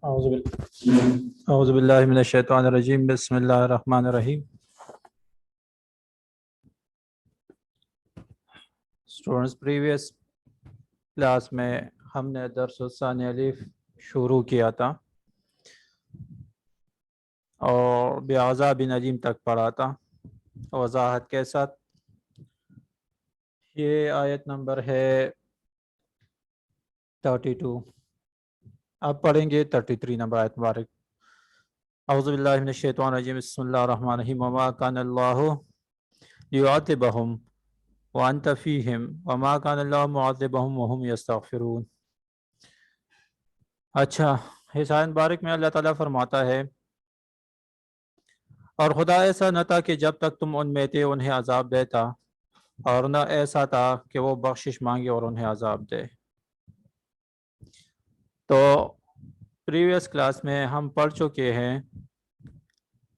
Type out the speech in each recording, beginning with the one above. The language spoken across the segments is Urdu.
اعوذ باللہ من الشیطان الرجیم بسم اللہ الرحمن الرحیم. اسٹوڈنٹس، پریویس کلاس میں ہم نے درس ثانی الف شروع کیا تھا اور بعذاب علیم تک پڑھا تھا وضاحت کے ساتھ. یہ آیت نمبر ہے 32. اب پڑھیں گے 33 نمبر آیت مبارک. اعوذ باللہ من الشیطان الرجیم بسم اللہ الرحمن الرحیم. وما کان اللہ لیعذبہم وانت فیہم وما کان اللہ معذبہم وہم یستغفرون. اچھا، اس آیت مبارک میں اللہ تعالیٰ فرماتا ہے اور خدا ایسا نہ تھا کہ جب تک تم ان میں تھے انہیں عذاب دیتا، اور نہ ایسا تھا کہ وہ بخشش مانگے اور انہیں عذاب دے. تو پریویس کلاس میں ہم پڑھ چکے ہیں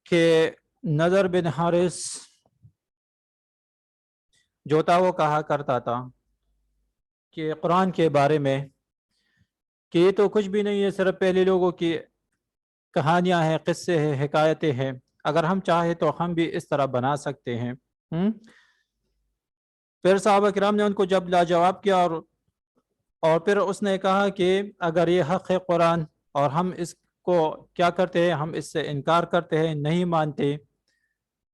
کہ نضر بن حارث جو تھا وہ کہا کرتا تھا کہ قرآن کے بارے میں کہ یہ تو کچھ بھی نہیں ہے، صرف پہلے لوگوں کی کہانیاں ہیں، قصے ہیں، حکایتیں ہیں، اگر ہم چاہیں تو ہم بھی اس طرح بنا سکتے ہیں. پھر صحابہ کرام نے ان کو جب لاجواب کیا اور پھر اس نے کہا کہ اگر یہ حق ہے قرآن اور ہم اس کو کیا کرتے ہیں، ہم اس سے انکار کرتے ہیں، نہیں مانتے،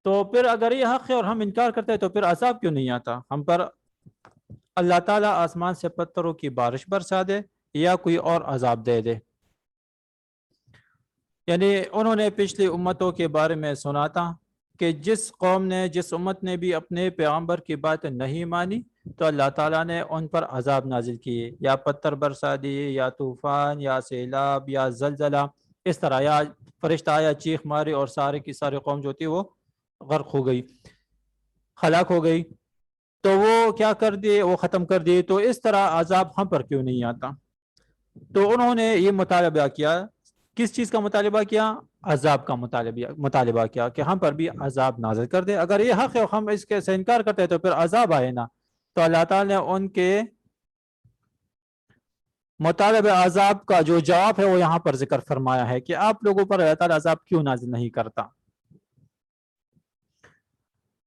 تو پھر اگر یہ حق ہے اور ہم انکار کرتے ہیں تو پھر عذاب کیوں نہیں آتا ہم پر؟ اللہ تعالیٰ آسمان سے پتھروں کی بارش برسا دے یا کوئی اور عذاب دے دے. یعنی انہوں نے پچھلی امتوں کے بارے میں سنا تھا کہ جس قوم نے، جس امت نے بھی اپنے پیغمبر کی بات نہیں مانی تو اللہ تعالیٰ نے ان پر عذاب نازل کیے، یا پتھر برسا دیے، یا طوفان، یا سیلاب، یا زلزلہ، اس طرح، یا فرشتہ آیا چیخ ماری اور سارے کی ساری قوم جو تھی وہ غرق ہو گئی، ہلاک ہو گئی. تو وہ کیا کر دیے، وہ ختم کر دیے. تو اس طرح عذاب ہم پر کیوں نہیں آتا؟ تو انہوں نے یہ مطالبہ کیا. کس چیز کا مطالبہ کیا؟ عذاب کا مطالبہ کیا کہ ہم پر بھی عذاب نازل کر دے. اگر یہ حق ہے ہم اس کے سے انکار کرتے ہیں تو پھر عذاب آئے نا. تو اللہ تعالیٰ نے ان کے مطالبہ عذاب کا جو جواب ہے وہ یہاں پر ذکر فرمایا ہے کہ آپ لوگوں پر اللہ تعالیٰ عذاب کیوں نازل نہیں کرتا.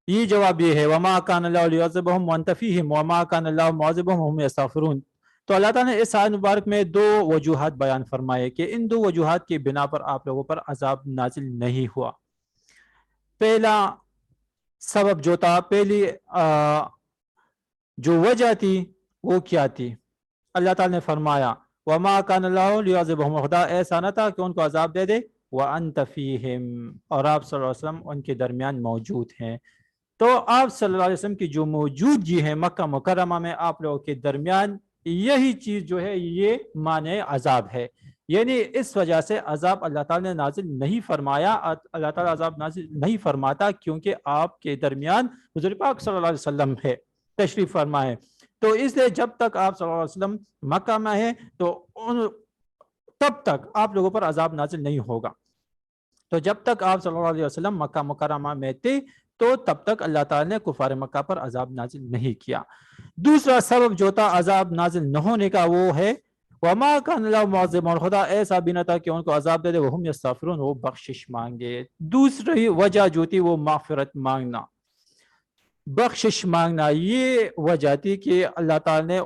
یہ جواب یہ ہے وما کان اللہ لیعذبہم وانت فیہم وما کان اللہ معذبہم وہم یستغفرون. تو اللہ تعالیٰ نے اس آیت مبارک میں دو وجوہات بیان فرمائے کہ ان دو وجوہات کی بنا پر آپ لوگوں پر عذاب نازل نہیں ہوا. پہلا سبب جو تھا، پہلی جو وجہ تھی وہ کیا تھی؟ اللہ تعالیٰ نے فرمایا وما کان اللہ لیعذبہم، خدا ایسا نہ تھا کہ ان کو عذاب دے دے، وانت فیہم، اور آپ صلی اللہ علیہ وسلم ان کے درمیان موجود ہیں. تو آپ صلی اللہ علیہ وسلم کی جو موجودگی ہے مکہ مکرمہ میں آپ لوگوں کے درمیان، یہی چیز جو ہے یہ معنی عذاب ہے. یعنی اس وجہ سے عذاب اللہ تعالیٰ نے نازل نہیں فرمایا. اللہ تعالیٰ عذاب نازل نہیں فرماتا کیونکہ آپ کے درمیان حضور پاک صلی اللہ علیہ وسلم ہے، تشریف فرما ہے. تو اس لیے جب تک آپ صلی اللہ علیہ وسلم مکہ میں ہے تو تب تک آپ لوگوں پر عذاب نازل نہیں ہوگا. تو جب تک آپ صلی اللہ علیہ وسلم مکہ مکرمہ میں تھے تو تب تک اللہ تعالیٰ نے کفار مکہ پر عذاب نازل نہیں کیا. دوسرا سبب جو تھا عذاب نازل نہ ہونے کا وہ ہے وما کان اللہ معذبہم، خدا ایسا بھی نہ تھا کہ ان کو عذاب دے دے، وہم یستغفرون، وہ بخشش مانگے. دوسری وجہ جو تھی وہ مغفرت مانگنا، بخشش مانگنا. یہ وجہ تھی کہ اللہ تعالیٰ نے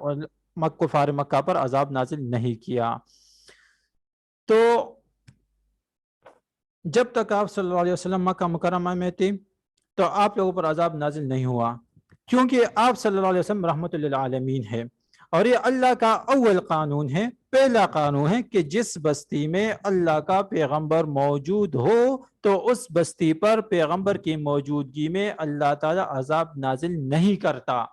کفار مکہ پر عذاب نازل نہیں کیا. تو جب تک آپ صلی اللہ علیہ وسلم مکہ مکرمہ میں تھے تو آپ لوگوں پر عذاب نازل نہیں ہوا کیونکہ آپ صلی اللہ علیہ وسلم رحمت للعالمین ہے. اور یہ اللہ کا اول قانون ہے، پہلا قانون ہے کہ جس بستی میں اللہ کا پیغمبر موجود ہو تو اس بستی پر پیغمبر کی موجودگی میں اللہ تعالی عذاب نازل نہیں کرتا.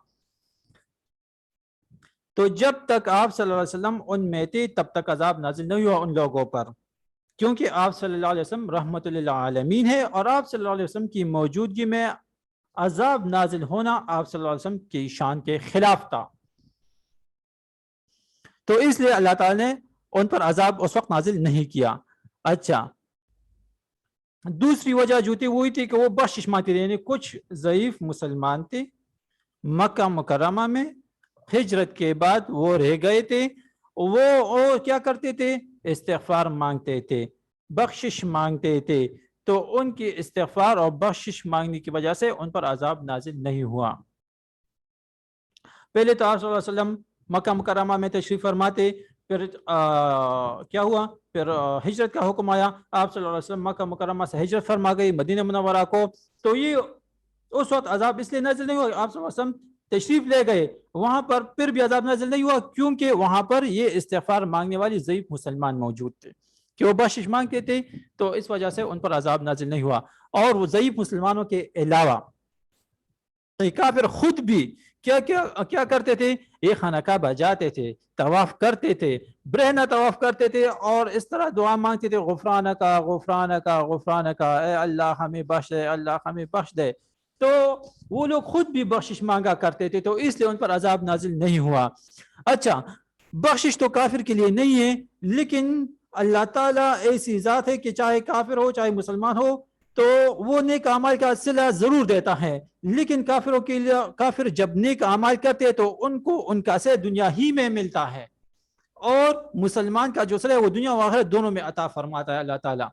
تو جب تک آپ صلی اللہ علیہ وسلم ان میں تھے تب تک عذاب نازل نہیں ہوا ان لوگوں پر، کیونکہ آپ صلی اللہ علیہ وسلم رحمت للعالمین ہے اور آپ صلی اللہ علیہ وسلم کی موجودگی میں عذاب نازل ہونا آپ صلی اللہ علیہ وسلم کی شان کے خلاف تھا. تو اس لیے اللہ تعالی نے ان پر عذاب اس وقت نازل نہیں کیا. اچھا، دوسری وجہ جو تھی وہی تھی کہ وہ بخشش مانگتے تھے. یعنی کچھ ضعیف مسلمان تھے مکہ مکرمہ میں، ہجرت کے بعد وہ رہ گئے تھے. وہ کیا کرتے تھے، استغفار مانگتے تھے، بخشش مانگتے تھے، تو ان کی استغفار اور بخشش مانگنے کی وجہ سے ان پر عذاب نازل نہیں ہوا۔ پہلے تو آپ صلی اللہ علیہ وسلم مکہ مکرمہ میں تشریف فرماتے، پھر کیا ہوا، پھر ہجرت کا حکم آیا، آپ صلی اللہ علیہ وسلم مکہ مکرمہ سے ہجرت فرما گئی مدینہ منورہ کو، تو یہ اس وقت عذاب اس لیے نازل نہیں ہوا، آپ صلی اللہ علیہ وسلم تشریف لے گئے وہاں پر، پھر بھی عذاب نازل نہیں ہوا، کیونکہ وہاں پر یہ استغفار مانگنے والی ضعیف مسلمان موجود تھے کہ وہ بخشش مانگتے تھے، تو اس وجہ سے ان پر عذاب نازل نہیں ہوا۔ اور وہ ضعیف مسلمانوں کے علاوہ کافر خود بھی کیا کرتے تھے، یہ خانہ کعبہ جاتے تھے، طواف کرتے تھے، برہنہ طواف کرتے تھے، اور اس طرح دعا مانگتے تھے، غفرانکا غفرانکا غفرانکا، اے اللہ ہمیں بخش دے، اللہ ہمیں بخش دے، تو وہ لوگ خود بھی بخشش مانگا کرتے تھے، تو اس لیے ان پر عذاب نازل نہیں ہوا۔ اچھا، بخشش تو کافر کے لیے نہیں ہے، لیکن اللہ تعالیٰ ایسی ذات ہے کہ چاہے کافر ہو چاہے مسلمان ہو تو وہ نیک اعمال کا صلہ ضرور دیتا ہے، لیکن کافروں کے لیے، کافر جب نیک اعمال کرتے ہیں تو ان کو ان کا صلہ دنیا ہی میں ملتا ہے، اور مسلمان کا جو صلہ ہے وہ دنیا و آخرت دونوں میں عطا فرماتا ہے اللہ تعالیٰ۔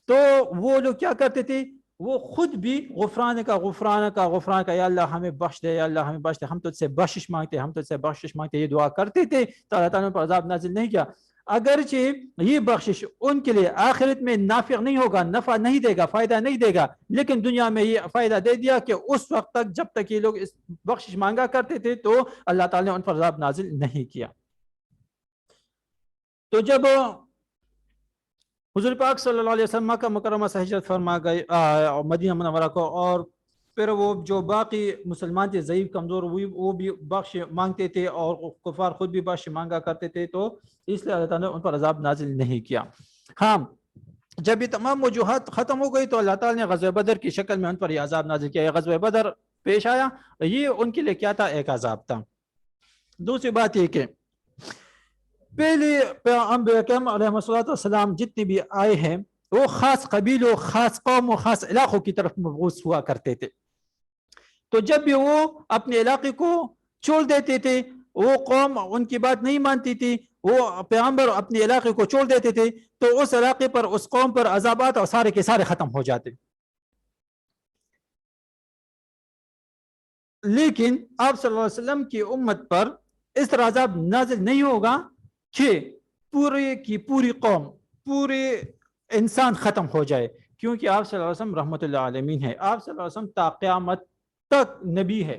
تو وہ لوگ کیا کرتے تھے، وہ خود بھی غفران کا غفران کا غفران کا، یا اللہ ہمیں بخش دے، یا اللہ ہمیں بخش دے، ہم تجھ سے بخشش مانگتے، ہم تجھ سے بخشش مانگتے، یہ دعا کرتے تھے، تو اللہ تعالیٰ نے پر عذاب نازل نہیں کیا۔ اگرچہ یہ بخشش ان کے لیے آخرت میں نافع نہیں ہوگا، نفع نہیں دے گا، فائدہ نہیں دے گا، لیکن دنیا میں یہ فائدہ دے دیا کہ اس وقت تک جب تک یہ لوگ اس بخشش مانگا کرتے تھے تو اللہ تعالیٰ نے ان پر عذاب نازل نہیں کیا۔ تو جب حضور پاک صلی اللہ علیہ وسلم مکہ مکرمہ سے ہجرت فرما گئے مدینہ منورہ کو، اور پھر وہ جو باقی مسلمان تھے ضعیف کمزور، وہ بھی بخش مانگتے تھے اور کفار خود بھی بخش مانگا کرتے تھے، تو اس لیے اللہ تعالیٰ نے ان پر عذاب نازل نہیں کیا۔ ہاں، جب یہ تمام وجوہات ختم ہو گئی تو اللہ تعالیٰ نے غزوہ بدر کی شکل میں ان پر یہ عذاب نازل کیا۔ یہ غزوہ بدر پیش آیا، یہ ان کے لیے کیا تھا، ایک عذاب تھا۔ دوسری بات یہ کہ پہلے انبیاء کرام علیہ السلام جتنے بھی آئے ہیں وہ خاص قبیلوں، خاص قوم و خاص علاقوں کی طرف مبعوث ہوا کرتے تھے، تو جب بھی وہ اپنے علاقے کو چھوڑ دیتے تھے، وہ قوم ان کی بات نہیں مانتی تھی، وہ پیغمبر اپنے علاقے کو چھوڑ دیتے تھے، تو اس علاقے پر، اس قوم پر عذابات اور سارے کے سارے ختم ہو جاتے۔ لیکن آپ صلی اللہ علیہ وسلم کی امت پر اس طرح عذاب نازل نہیں ہوگا کہ پورے کی پوری قوم، پورے انسان ختم ہو جائے، کیونکہ آپ صلی اللہ علیہ وسلم رحمت اللہ عالمین ہے، آپ صلی اللہ علیہ وسلم تا قیامت تک نبی ہے،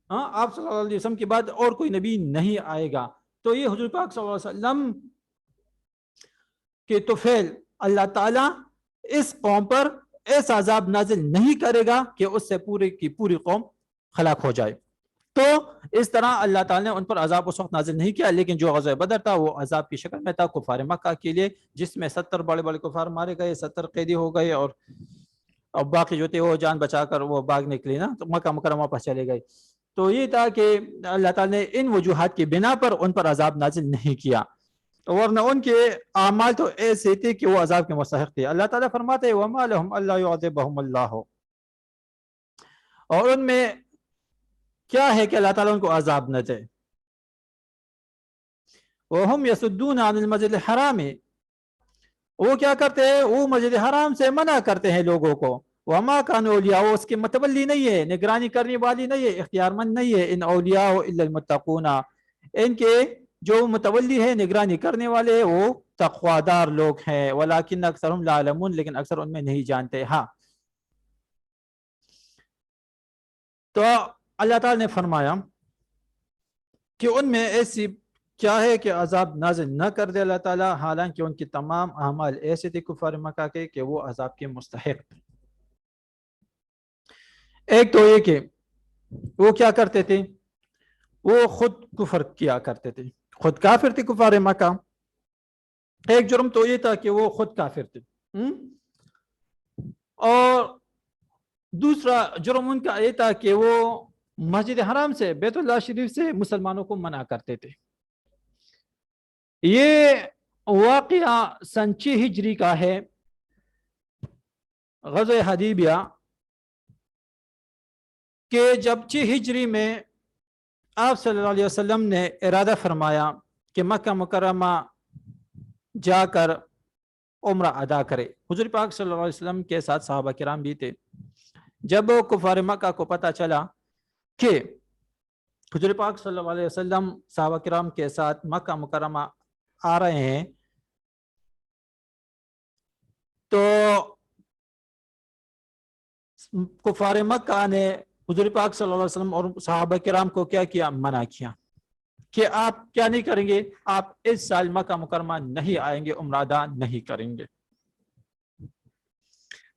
آپ صلی اللہ علیہ وسلم کے بعد اور کوئی نبی نہیں آئے گا، تو یہ حضور پاک صلی اللہ علیہ وسلم کے طفیل اللہ تعالیٰ اس قوم پر ایسا عذاب نازل نہیں کرے گا کہ اس سے پورے کی پوری قوم ہلاک ہو جائے۔ تو اس طرح اللہ تعالیٰ نے ان پر عذاب اس وقت نازل نہیں کیا، لیکن جو غزوہ بدر تھا وہ عذاب کی شکل میں تھا کفار مکہ کے لیے، جس میں 70 بڑے بڑے کفار مارے گئے، 70 قیدی ہو گئے، اور باقی جو تھے وہ جان بچا کر وہ بھاگ نکلے نا، تو مکہ مکرمہ پر چلے گئے۔ تو یہ تھا کہ اللہ تعالیٰ نے ان وجوہات کی بنا پر ان پر عذاب نازل نہیں کیا، ورنہ ان کے اعمال تو ایسے تھے کہ وہ عذاب کے مستحق تھے۔ اللہ تعالیٰ فرماتے ہیں وَمَا لَهُمْ أَلَّا يُعَذِّبَهُمُ اللَّهُ، اور ان میں کیا ہے کہ اللہ تعالیٰ ان کو عذاب نہ دے۔ وَهُمْ يَصُدُّونَ عَنِ الْمَسْجِدِ الْحَرَامِ، وہ کیا کرتے ہیں، وہ مسجد حرام سے منع کرتے ہیں لوگوں کو۔ وَمَا كَانُوا أَوْلِيَاءَ، وہ اس کے متولی نہیں ہے، نگرانی کرنے والی نہیں ہے، اختیار مند نہیں ہے۔ إِنْ أَوْلِيَاءُ إِلَّا الْمُتَّقُونَ، ان کے جو متولی ہے، نگرانی کرنے والے، وہ تقوادار لوگ ہیں۔ وَلَكِنَّ أَكْثَرَهُمْ لَا يَعْلَمُونَ، لیکن اکثر ان میں نہیں جانتے۔ ہاں، تو اللہ تعالیٰ نے فرمایا کہ ان میں ایسی کیا ہے کہ عذاب نازل نہ کر دے اللہ تعالیٰ، حالانکہ ان کی تمام اعمال ایسے تھے کفار مکہ کے کہ وہ عذاب کے مستحق تھے۔ ایک تو یہ کہ وہ کیا کرتے تھے، وہ خود کفر کیا کرتے تھے، خود کافر تھے کفار مکہ۔ ایک جرم تو یہ تھا کہ وہ خود کافر تھے، اور دوسرا جرم ان کا یہ تھا کہ وہ مسجد حرام سے، بیت اللہ شریف سے مسلمانوں کو منع کرتے تھے۔ یہ واقعہ سن 6 ہجری کا ہے، غزوہ حدیبیہ، کہ جب 6 ہجری میں آپ صلی اللہ علیہ وسلم نے ارادہ فرمایا کہ مکہ مکرمہ جا کر عمرہ ادا کرے۔ حضور پاک صلی اللہ علیہ وسلم کے ساتھ صحابہ کرام بھی تھے۔ جب کفار مکہ کو پتہ چلا کہ حضور پاک صلی اللہ علیہ وسلم صحابہ کرام کے ساتھ مکہ مکرمہ آ رہے ہیں تو کفار مکہ نے حضور پاک صلی اللہ علیہ وسلم اور صحابہ کرام کو کیا کیا؟ منع کیا کہ آپ کیا نہیں کریں گے، آپ اس سال مکہ مکرمہ نہیں آئیں گے، عمرہ ادا نہیں کریں گے۔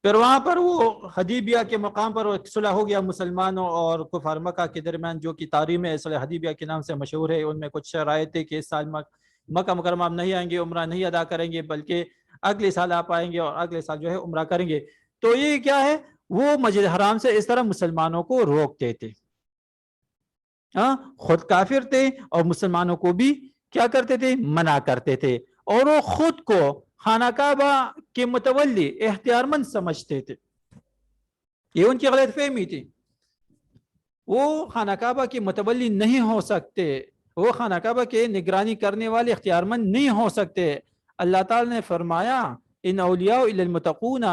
پھر وہاں پر وہ حدیبیہ کے مقام پر صلح ہو گیا مسلمانوں اور کفار مکہ کے درمیان، جو کہ تاریخ میں صلح حدیبیہ کے نام سے مشہور ہے۔ ان میں کچھ شرائط تھے کہ اس سال مکہ مکرمہ آپ نہیں آئیں گے، عمرہ نہیں ادا کریں گے، بلکہ اگلے سال آپ آئیں گے اور اگلے سال جو ہے عمرہ کریں گے۔ تو یہ کیا ہے؟ وہ مسجد حرام سے اس طرح مسلمانوں کو روکتے تھے، خود کافر تھے اور مسلمانوں کو بھی کیا کرتے تھے؟ منع کرتے تھے، اور وہ خود کو خانہ کعبہ کے متولی اختیار مند سمجھتے تھے۔ یہ ان کی غلط فہمی تھی، وہ خانہ کعبہ کے متولی نہیں ہو سکتے، وہ خانہ کعبہ کے نگرانی کرنے والے اختیار مند نہیں ہو سکتے۔ اللہ تعالی نے فرمایا ان اولیاء الا المتقون،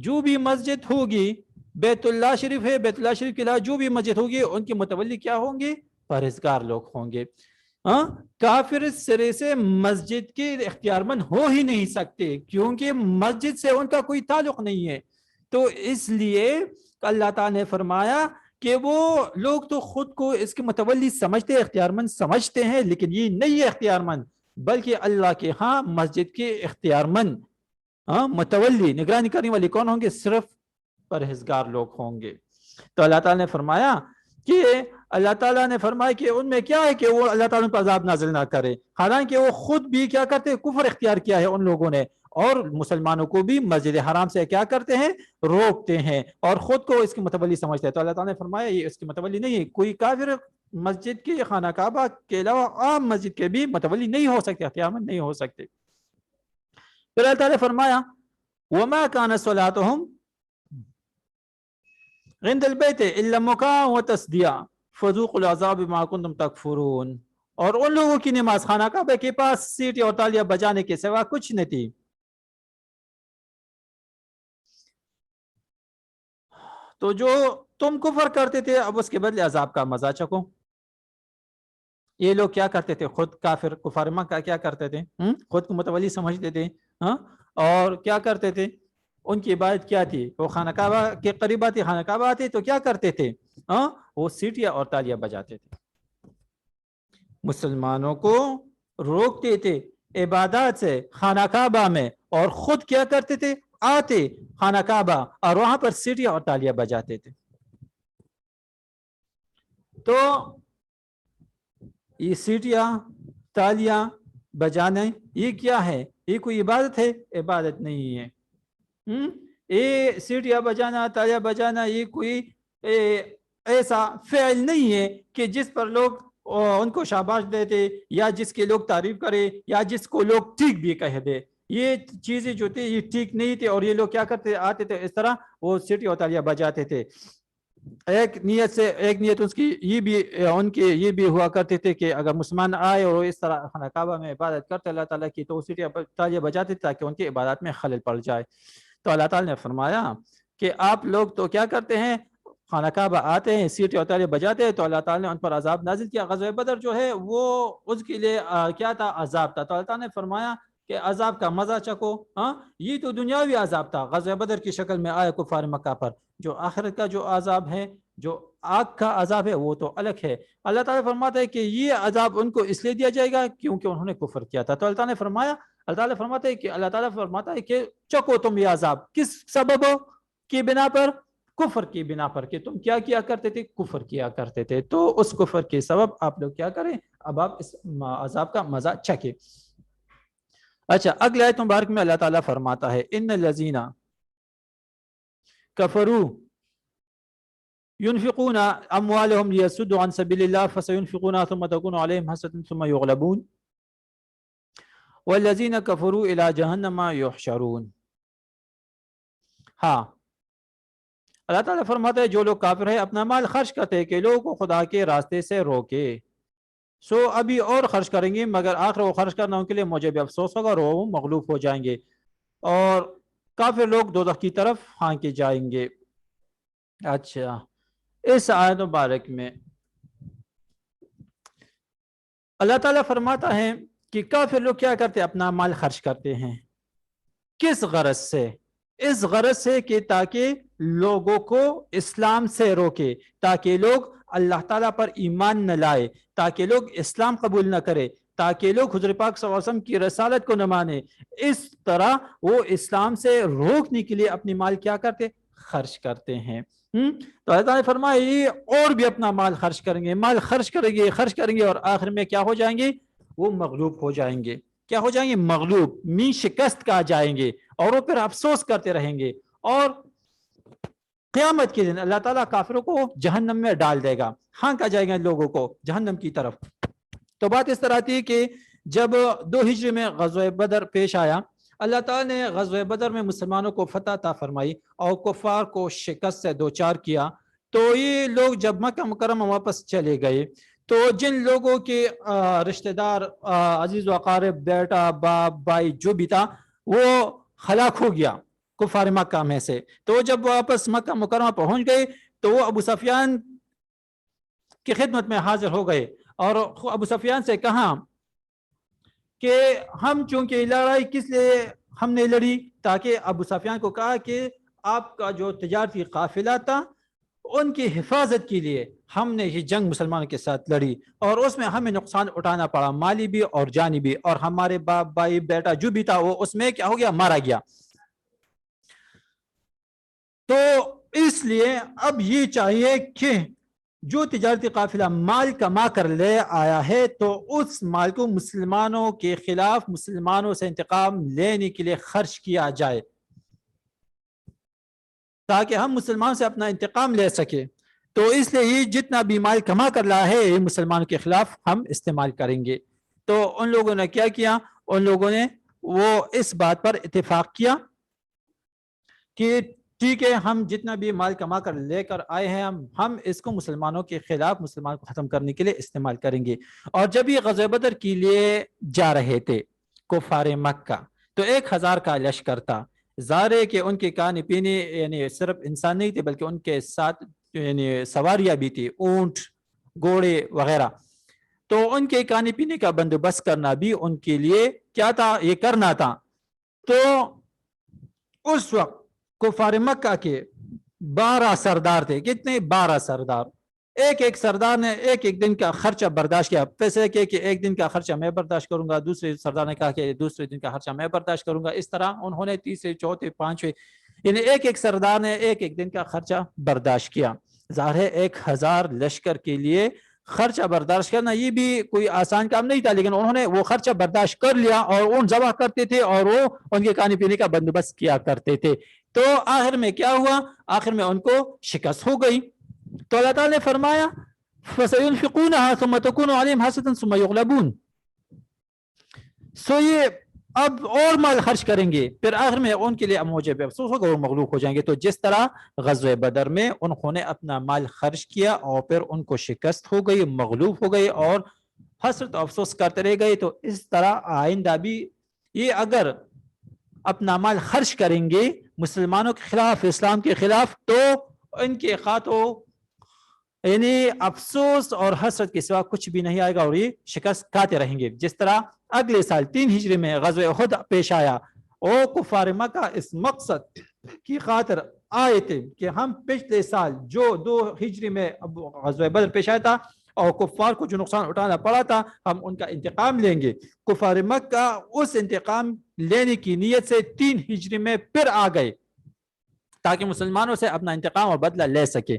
جو بھی مسجد ہوگی، بیت اللہ شریف ہے، بیت اللہ شریف کے علاوہ جو بھی مسجد ہوگی ان کے متولی کیا ہوں گے؟ پرہیزگار لوگ ہوں گے۔ کافر سرے سے مسجد کے اختیار مند ہو ہی نہیں سکتے، کیونکہ مسجد سے ان کا کوئی تعلق نہیں ہے۔ تو اس لیے اللہ تعالیٰ نے فرمایا کہ وہ لوگ تو خود کو اس کے متولی سمجھتے، اختیار مند سمجھتے ہیں، لیکن یہ نہیں ہے اختیار مند، بلکہ اللہ کے ہاں مسجد کے اختیار مند متولی نگرانی کرنے والے کون ہوں گے؟ صرف پرہیزگار لوگ ہوں گے۔ تو اللہ تعالیٰ نے فرمایا کہ اللہ تعالیٰ نے فرمایا کہ ان میں کیا ہے کہ وہ اللہ تعالیٰ پر عذاب نازل نہ کرے، حالانکہ وہ خود بھی کیا کرتے ہیں؟ کفر اختیار کیا ہے ان لوگوں نے، اور مسلمانوں کو بھی مسجد حرام سے کیا کرتے ہیں؟ روکتے ہیں، اور خود کو اس کی متولی سمجھتے ہیں۔ تو اللہ تعالیٰ نے فرمایا یہ اس کی متولی نہیں ہے، کوئی کافر مسجد کی خانہ کعبہ کے علاوہ عام مسجد کے بھی متولی نہیں ہو سکتے، اختیار مند نہیں ہو سکتے۔ پھر اللہ تعالیٰ نے فرمایا وَمَا كَانَ صَلَاتُهُمْ عند البیت الا مکاء وتصدیہ فذوقوا العذاب بما کنتم تکفرون، اور ان لوگوں کی نماز خانہ کعبہ کے پاس سیٹی اور تالیاں بجانے کے سوا کچھ نہیں تھی۔ تو جو تم کفر کرتے تھے اب اس کے بدلے عذاب کا مزہ چکو۔ یہ لوگ کیا کرتے تھے؟ خود کافر کفار مکہ کیا کرتے تھے؟ خود کو متولی سمجھتے تھے، اور کیا کرتے تھے؟ ان کی عبادت کیا تھی؟ وہ خانہ کعبہ کے قریب آتے، خانہ کعبہ آتے تو کیا کرتے تھے؟ وہ سیٹیاں اور تالیاں بجاتے تھے، مسلمانوں کو روکتے تھے عبادات سے خانہ کعبہ میں، اور خود کیا کرتے تھے؟ آتے خانہ کعبہ اور وہاں پر سیٹیاں اور تالیاں بجاتے تھے۔ تو یہ سیٹیاں تالیاں بجانے یہ کیا ہے؟ یہ کوئی عبادت ہے؟ عبادت نہیں ہے۔ یہ سیٹیاں بجانا، تالیاں بجانا یہ کوئی ایسا فعل نہیں ہے کہ جس پر لوگ ان کو شاباش دیتے، یا جس کے لوگ تعریف کرے، یا جس کو لوگ ٹھیک بھی کہہ دے۔ یہ چیزیں جو تھی یہ ٹھیک نہیں تھی، اور یہ لوگ کیا کرتے؟ آتے تھے اس طرح وہ سیٹی اور تالیاں بجاتے تھے۔ ایک نیت اس کی یہ بھی ان کے یہ بھی ہوا کرتے تھے کہ اگر مسلمان آئے اور اس طرح خانہ کعبہ میں عبادت کرتے اللہ تعالیٰ کی، تو سیٹیاں تالیاں بجاتے تاکہ ان کی عبادات میں خلل پڑ جائے۔ تو اللہ تعالیٰ نے فرمایا کہ آپ لوگ تو کیا کرتے ہیں؟ خانہ کعبہ آتے ہیں، سیٹی اور تالیاں بجاتے ہیں، تو اللہ تعالیٰ نے ان پر عذاب نازل کیا۔ غزوہ بدر جو ہے وہ اس کے لیے کیا تھا؟ عذاب تھا۔ تو اللہ تعالیٰ نے فرمایا کہ عذاب کا مزہ چکو۔ یہ تو دنیاوی عذاب تھا، غزوہ بدر کی شکل میں آیا کفار مکہ پر۔ جو آخرت کا جو عذاب ہے، جو آگ کا عذاب ہے، وہ تو الگ ہے۔ اللہ تعالیٰ فرماتا ہے کہ یہ عذاب ان کو اس لیے دیا جائے گا کیونکہ انہوں نے کفر کیا تھا۔ تو اللہ تعالیٰ نے فرمایا، اللہ تعالیٰ فرماتا ہے کہ چکو تم یہ عذاب، کس سبب کی بنا پر؟ کفر کی بنا پر، کہ تم کیا کرتے تھے؟ کفر کیا کرتے تھے۔ تو اس کفر کے سبب آپ لوگ کیا کریں؟ اب آپ اس عذاب کا مزہ چکے۔ اچھا، اگلے آیت مبارک میں اللہ تعالیٰ فرماتا ہے ان الذین کفروا ينفقون اموالهم ليصدوا عن سبيل الله فسينفقونها ثم تكون عليهم حسرة ثم يغلبون والذين كفروا الى جهنم يحشرون۔ ہاں، اللہ تعالیٰ فرماتا ہے جو لوگ کافر ہیں اپنا مال خرچ کرتے ہیں کہ لوگوں کو خدا کے راستے سے روکے، سو ابھی اور خرچ کریں گے مگر آخر وہ خرچ کرنا ان کے لیے مجھے بھی افسوس ہوگا اور وہ مغلوب ہو جائیں گے اور کافر لوگ دوزخ کی طرف ہانکے جائیں گے۔ اچھا، اس آیت مبارک میں اللہ تعالیٰ فرماتا ہے کہ کافر لوگ کیا کرتے ہیں؟ اپنا مال خرچ کرتے ہیں۔ کس غرض سے؟ اس غرض سے کہ تاکہ لوگوں کو اسلام سے روکے، تاکہ لوگ اللہ تعالیٰ پر ایمان نہ لائے، تاکہ لوگ اسلام قبول نہ کرے، تاکہ لوگ حضور پاک صلی اللہ علیہ وسلم کی رسالت کو نہ مانے۔ اس طرح وہ اسلام سے روکنے کے لیے اپنی مال کیا کرتے؟ خرچ کرتے ہیں۔ تو اللہ تعالیٰ نے فرمایا یہ اور بھی اپنا مال خرچ کریں گے، مال خرچ کریں گے اور آخر میں کیا ہو جائیں گے؟ وہ مغلوب ہو جائیں گے۔ کیا ہو جائیں گے؟ مغلوب، شکست کا جائیں گے اور وہ پھر افسوس کرتے رہیں گے اور قیامت کے دن اللہ تعالیٰ کافروں کو جہنم میں ڈال دے گا، ہانکا جائے گا لوگوں کو جہنم کی طرف۔ تو بات اس طرح تھی کہ جب 2 ہجری میں غزوہ بدر پیش آیا، اللہ تعالیٰ نے غزوہ بدر میں مسلمانوں کو فتح عطا فرمائی اور کفار کو شکست سے دوچار کیا۔ تو یہ لوگ جب مکہ مکرمہ واپس چلے گئے تو جن لوگوں کے رشتہ دار، عزیز و اقارب، بیٹا، باپ، بھائی جو بھی تھا وہ ہلاک ہو گیا کفار مکہ میں سے۔ تو جب واپس مکہ مکرمہ پہنچ گئے تو وہ ابو سفیان کی خدمت میں حاضر ہو گئے اور ابو سفیان سے کہا کہ ہم چونکہ لڑائی کس لیے ہم نے لڑی، تاکہ ابو سفیان کو کہا کہ آپ کا جو تجارتی قافلہ تھا ان کی حفاظت کے لیے ہم نے یہ جنگ مسلمانوں کے ساتھ لڑی اور اس میں ہمیں نقصان اٹھانا پڑا، مالی بھی اور جانی بھی، اور ہمارے باپ، بھائی، بیٹا جو بھی تھا وہ اس میں کیا ہو گیا؟ مارا گیا۔ تو اس لیے اب یہ چاہیے کہ جو تجارتی قافلہ مال کما کر لے آیا ہے تو اس مال کو مسلمانوں کے خلاف، مسلمانوں سے انتقام لینے کے لیے خرچ کیا جائے تاکہ ہم مسلمان سے اپنا انتقام لے سکے۔ تو اس لیے یہ جتنا بھی مال کما کر لایا ہے یہ مسلمانوں کے خلاف ہم استعمال کریں گے۔ تو ان لوگوں نے کیا؟ ان لوگوں نے وہ اس بات پر اتفاق کیا کہ ٹھیک ہے، ہم جتنا بھی مال کما کر لے کر آئے ہیں ہم اس کو مسلمانوں کے خلاف، مسلمان کو ختم کرنے کے لیے استعمال کریں گے۔ اور جب یہ غزوہ بدر کے لیے جا رہے تھے کفار مکہ تو 1000 کا لشکر تھا۔ ظاہر ہے کہ ان کے کھانے پینے یعنی صرف انسان نہیں تھے بلکہ ان کے ساتھ یعنی سواریاں بھی تھی، اونٹ، گھوڑے وغیرہ۔ تو ان کے کھانے پینے کا بندوبست کرنا بھی ان کے لیے کیا تھا؟ یہ کرنا تھا۔ تو اس وقت کفار مکہ کے 12 سردار تھے۔ کتنے؟ 12 سردار۔ ایک سردار نے ایک دن کا خرچہ برداشت کیا، پیسے کہ ایک دن کا خرچہ میں برداشت کروں گا، دوسرے سردار نے کہا کہ دوسرے دن کا خرچہ میں برداشت کروں گا۔ اس طرح انہوں نے تیسرے، چوتھے، پانچویں یعنی ایک سردار نے ایک دن کا خرچہ برداشت کیا۔ ظاہر ہے 1000 لشکر کے لیے خرچہ برداشت کرنا یہ بھی کوئی آسان کام نہیں تھا، لیکن انہوں نے وہ خرچہ برداشت کر لیا اور ان ذبح کرتے تھے اور وہ ان کے کھانے پینے کا بندوبست کیا کرتے تھے۔ تو آخر میں کیا ہوا؟ آخر میں ان کو شکست ہو گئی۔ تو اللہ تعالیٰ نے فرمایا فَسَيُنْفِقُونَهَا ثُمَّ تَكُونُ عَلَيْهِمْ حَسْرَةٌ ثُمَّ يُغْلَبُونَ۔ سو یہ اب اور مال خرچ کریں گے، پھر آخر میں ان کے لیے موجب افسوس ہوگا، وہ مغلوب ہو جائیں گے۔ تو جس طرح غزوہ بدر میں انہوں نے اپنا مال خرچ کیا اور پھر ان کو شکست ہو گئی، مغلوب ہو گئے اور حسرت افسوس کرتے رہ گئے، تو اس طرح آئندہ بھی یہ اگر اپنا مال خرچ کریں گے مسلمانوں کے خلاف، اسلام کے خلاف، تو ان کے خاطروں یعنی افسوس اور حسرت کے سوا کچھ بھی نہیں آئے گا اور یہ شکست کھاتے رہیں گے۔ جس طرح اگلے سال 3 ہجری میں غزوہ احد پیش آیا اور کفار مکہ اس مقصد کی خاطر آئے تھے کہ ہم پچھلے سال جو 2 ہجری میں غزوہ بدر پیش آیا تھا اور کفار کو جو نقصان اٹھانا پڑا تھا ہم ان کا انتقام لیں گے۔ کفار مکہ اس انتقام لینے کی نیت سے 3 ہجری میں پھر آ گئے تاکہ مسلمانوں سے اپنا انتقام اور بدلہ لے سکے۔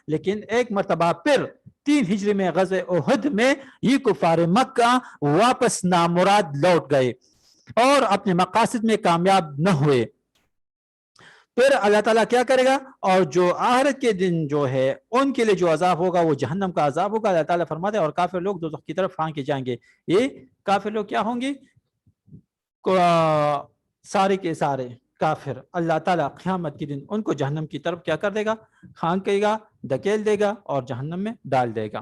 لیکن ایک مرتبہ پھر 3 ہجری میں غزوہ احد میں یہ کفار مکہ واپس نامراد لوٹ گئے اور اپنے مقاصد میں کامیاب نہ ہوئے۔ پھر اللہ تعالیٰ کیا کرے گا؟ اور جو آخرت کے دن جو ہے ان کے لیے جو عذاب ہوگا وہ جہنم کا عذاب ہوگا۔ اللہ تعالیٰ فرماتے ہیں اور کافر لوگ دوزخ کی طرف ہانکے جائیں گے۔ یہ کافر لوگ کیا ہوں گے؟ سارے کے سارے کافر اللہ تعالیٰ قیامت کے دن ان کو جہنم کی طرف کیا کر دے گا؟ ہانکے گا، دھکیل دے گا اور جہنم میں ڈال دے گا۔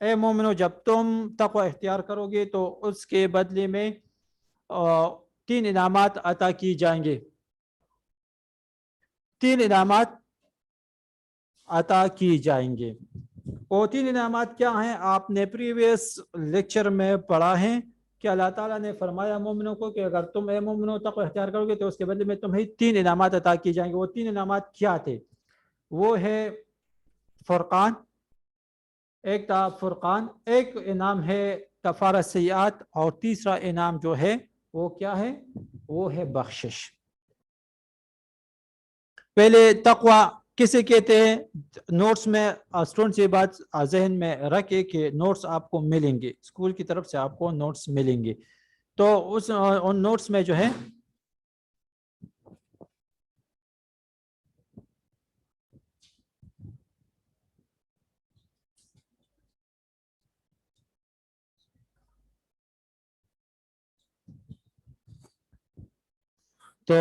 اے مومنو جب تم تقوی اختیار کروگے تو اس کے بدلے میں 3 انعامات عطا کی جائیں گے. 3 انعامات عطا کی جائیں گے. وہ 3 انعامات کیا ہیں؟ آپ نے پریویس لیکچر میں پڑھا ہے کہ اللہ تعالیٰ نے فرمایا مومنوں کو کہ اگر تم اے مومنوں تقوی اختیار کرو گے تو اس کے بدلے میں تمہیں 3 انعامات عطا کی جائیں گے. وہ 3 انعامات کیا تھے؟ وہ ہے فرقان، ایک تھا فرقان، ایک انعام ہے کفارہ سیئات، اور تیسرا انعام جو ہے وہ کیا ہے؟ وہ ہے بخشش. پہلے تقوی کسے کہتے ہیں؟ نوٹس میں اسٹوڈنٹ سے بات ذہن میں رکھے کہ نوٹس آپ کو ملیں گے، اسکول کی طرف سے آپ کو نوٹس ملیں گے. تو ان نوٹس میں جو ہے تو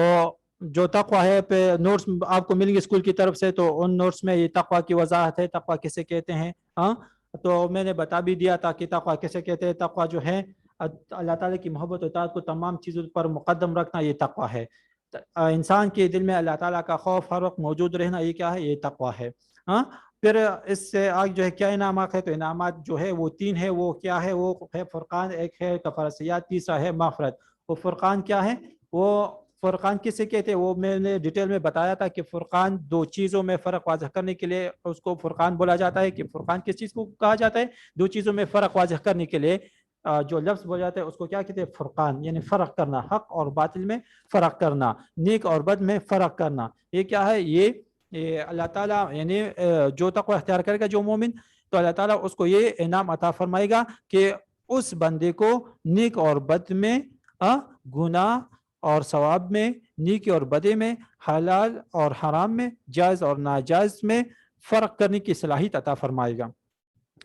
جو تقوی ہے پہ نوٹس آپ کو ملیں گے اسکول کی طرف سے، تو ان نوٹس میں یہ تقوی کی وضاحت ہے، تقوی کسے کہتے ہیں. ہاں تو میں نے بتا بھی دیا تھا کہ تقوی کسے کہتے ہیں. تقوی جو ہے اللہ تعالیٰ کی محبت و اطاعت کو تمام چیزوں پر مقدم رکھنا، یہ تقوی ہے. انسان کے دل میں اللہ تعالیٰ کا خوف ہر وقت موجود رہنا، یہ کیا ہے؟ یہ تقوی ہے. ہاں پھر اس سے آگے جو ہے کیا انعامات ہے؟ تو انعامات جو ہے وہ 3 ہے. وہ کیا ہے؟ وہ ہے فرقان، ایک ہے کفارہ سیئات، تیسرا ہے مغفرت. وہ فرقان کیا ہے؟ وہ فرقان کسے کہتے ہیں؟ وہ میں نے ڈیٹیل میں بتایا تھا کہ فرقان 2 چیزوں میں فرق واضح کرنے کے لیے اس کو فرقان بولا جاتا ہے. کہ فرقان کس چیز کو کہا جاتا ہے؟ 2 چیزوں میں فرق واضح کرنے کے لیے جو لفظ بولا جاتا ہے اس کو کیا کہتے ہیں؟ فرقان. یعنی فرق کرنا، حق اور باطل میں فرق کرنا، نیک اور بد میں فرق کرنا. یہ کیا ہے؟ یہ اللہ تعالیٰ یعنی جو تقوی اختیار کرے گا جو مومن، تو اللہ تعالیٰ اس کو یہ انعام عطا فرمائے گا کہ اس بندے کو نیک اور بد میں، گناہ اور ثواب میں، نیکی اور بدے میں، حلال اور حرام میں، جائز اور ناجائز میں فرق کرنے کی صلاحیت عطا فرمائے گا.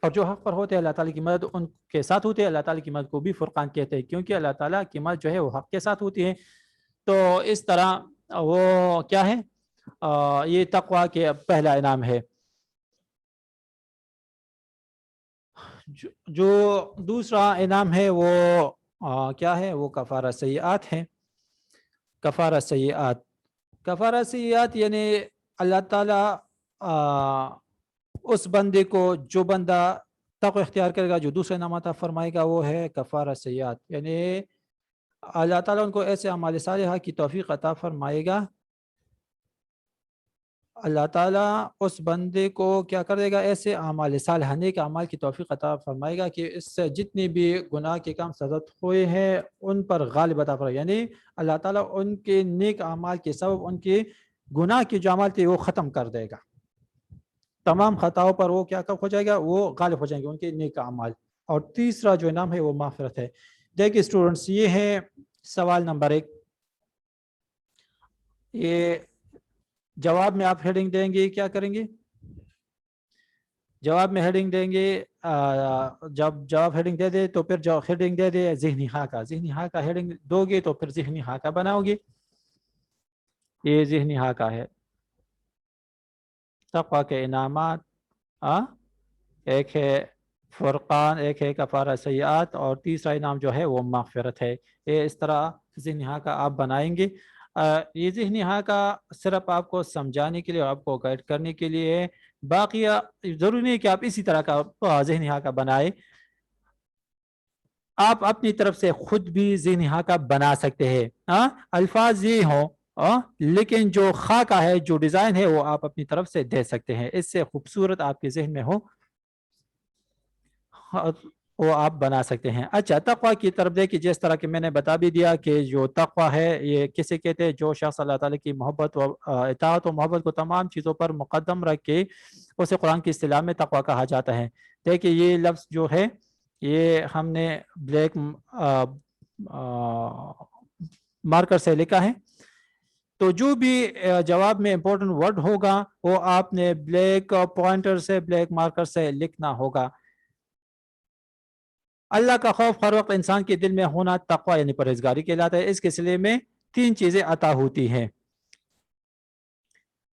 اور جو حق پر ہوتے ہیں اللہ تعالیٰ کی مدد ان کے ساتھ ہوتے ہیں. اللہ تعالیٰ کی مدد کو بھی فرقان کہتے ہیں کیونکہ اللہ تعالیٰ کی مدد جو ہے وہ حق کے ساتھ ہوتی ہے. تو اس طرح وہ کیا ہے؟ یہ تقوی کے پہلا انعام ہے. جو دوسرا انعام ہے وہ کیا ہے؟ وہ کفارہ سیئات ہے. کفارہ سیئات، کفارہ سیئات یعنی اللہ تعالیٰ اس بندے کو، جو بندہ تقوی اختیار کرے گا، جو دوسرے انعام عطا فرمائے گا، وہ ہے کفارہ سیئات. یعنی اللہ تعالیٰ ان کو ایسے اعمال صالحہ کی توفیق عطا فرمائے گا. اللہ تعالیٰ اس بندے کو کیا کرے گا؟ ایسے اعمال صالحہ، نیک اعمال کی توفیق عطا فرمائے گا کہ اس سے جتنے بھی گناہ کے کام سرزد ہوئے ہیں ان پر غالب عطا فرمائے گا. یعنی اللہ تعالیٰ ان کے نیک اعمال کے سبب ان کے گناہ کے جو اعمال تھے وہ ختم کر دے گا. تمام خطاؤں پر وہ کیا ہو جائے گا؟ وہ غالب ہو جائیں گے ان کے نیک اعمال. اور تیسرا جو انعام ہے وہ مغفرت ہے. دیکھیں اسٹوڈنٹس، یہ ہے سوال نمبر 1. یہ جواب میں آپ ہیڈنگ دیں گے، کیا کریں گے؟ جواب میں ہیڈنگ دیں گے. جب جواب ہیڈنگ دے دے تو پھر جو ہیڈنگ دے دے ذہنی خاکہ، ذہنی خاکہ ہیڈنگ دو گے تو پھر ذہنی خاکہ بناؤ گے. یہ ذہنی خاکہ ہے. تقوی کے انعامات، ایک ہے فرقان، ایک ہے کفارہ سیئات، اور تیسرا انعام جو ہے وہ مغفرت ہے. یہ اس طرح ذہنی خاکہ آپ بنائیں گے. یہ ذہنی خاکہ صرف آپ کو سمجھانے کے لیے، آپ کو گائیڈ کرنے کے لیے. باقی ضروری نہیں کہ آپ اسی طرح کا ذہنی خاکہ بنائیں. آپ اپنی طرف سے خود بھی ذہنی خاکہ بنا سکتے ہیں. الفاظ یہ ہوں لیکن جو خاکہ ہے، جو ڈیزائن ہے، وہ آپ اپنی طرف سے دے سکتے ہیں. اس سے خوبصورت آپ کے ذہن میں ہو وہ آپ بنا سکتے ہیں. اچھا، تقوی کی طرف دیکھیں. جس طرح کہ میں نے بتا بھی دیا کہ جو تقوی ہے یہ کسے کہتے ہیں؟ جو شخص اللہ تعالیٰ کی محبت و اطاعت و محبت کو تمام چیزوں پر مقدم رکھ کے، اسے قرآن کی اصطلاح میں تقوی کہا جاتا ہے. دیکھیں یہ لفظ جو ہے یہ ہم نے بلیک مارکر سے لکھا ہے. تو جو بھی جواب میں امپورٹنٹ ورڈ ہوگا وہ آپ نے بلیک پوائنٹر سے، بلیک مارکر سے لکھنا ہوگا. اللہ کا خوف ہر وقت انسان کے دل میں ہونا تقوی یعنی پرہیزگاری کہلاتا ہے. اس کے سلسلے میں 3 چیزیں عطا ہوتی ہیں.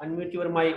Unmute your mic.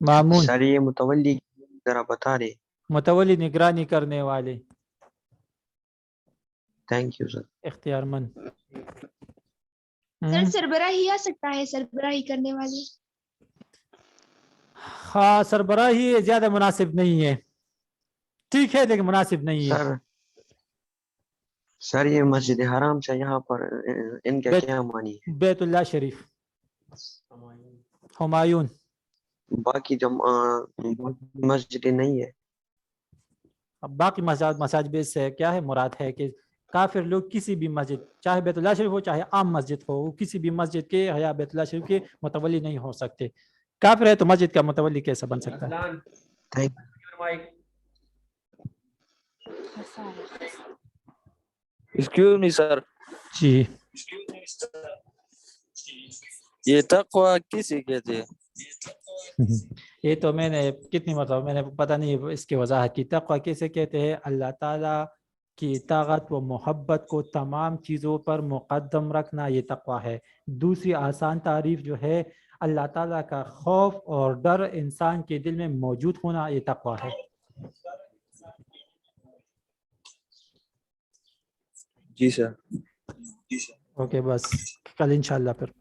مامون سر یہ متولی ذرا بتا دیں. متولی نگرانی کرنے والے. Thank you sir. اختیار مند. سر سربراہی آ سکتا ہے, سربراہی کرنے والے. ہاں سربراہی زیادہ مناسب نہیں ہے, ٹھیک ہے لیکن مناسب نہیں ہے. سر یہ مسجد حرام سے یہاں پر ان کا بیت- کیا معنی ہے؟ بیت اللہ شریف, ہمایون. باقی جو مسجد نہیں ہے. اب باقی مساجد سے کیا ہے مراد ہے کہ کافر لوگ کسی بھی مسجد, چاہے بیت اللہ شریف ہو چاہے عام مسجد ہو, وہ کسی بھی مسجد کے یا بیت اللہ شریف کے متولی نہیں ہو سکتے. کافر ہے تو مسجد کا متولی کیسے بن سکتا ہے؟ تھینک ایکسکیوز می سر, جی یہ تقوی کسی کہتے ہیں؟ یہ تو میں نے کتنی مرتبہ میں نے پتہ نہیں اس کی وضاحت کی. تقوی کیسے کہتے ہیں؟ اللہ تعالیٰ کی اطاعت و محبت کو تمام چیزوں پر مقدم رکھنا, یہ تقوی ہے. دوسری آسان تعریف جو ہے, اللہ تعالیٰ کا خوف اور ڈر انسان کے دل میں موجود ہونا, یہ تقوی ہے. جی سر. اوکے بس کل انشاءاللہ پھر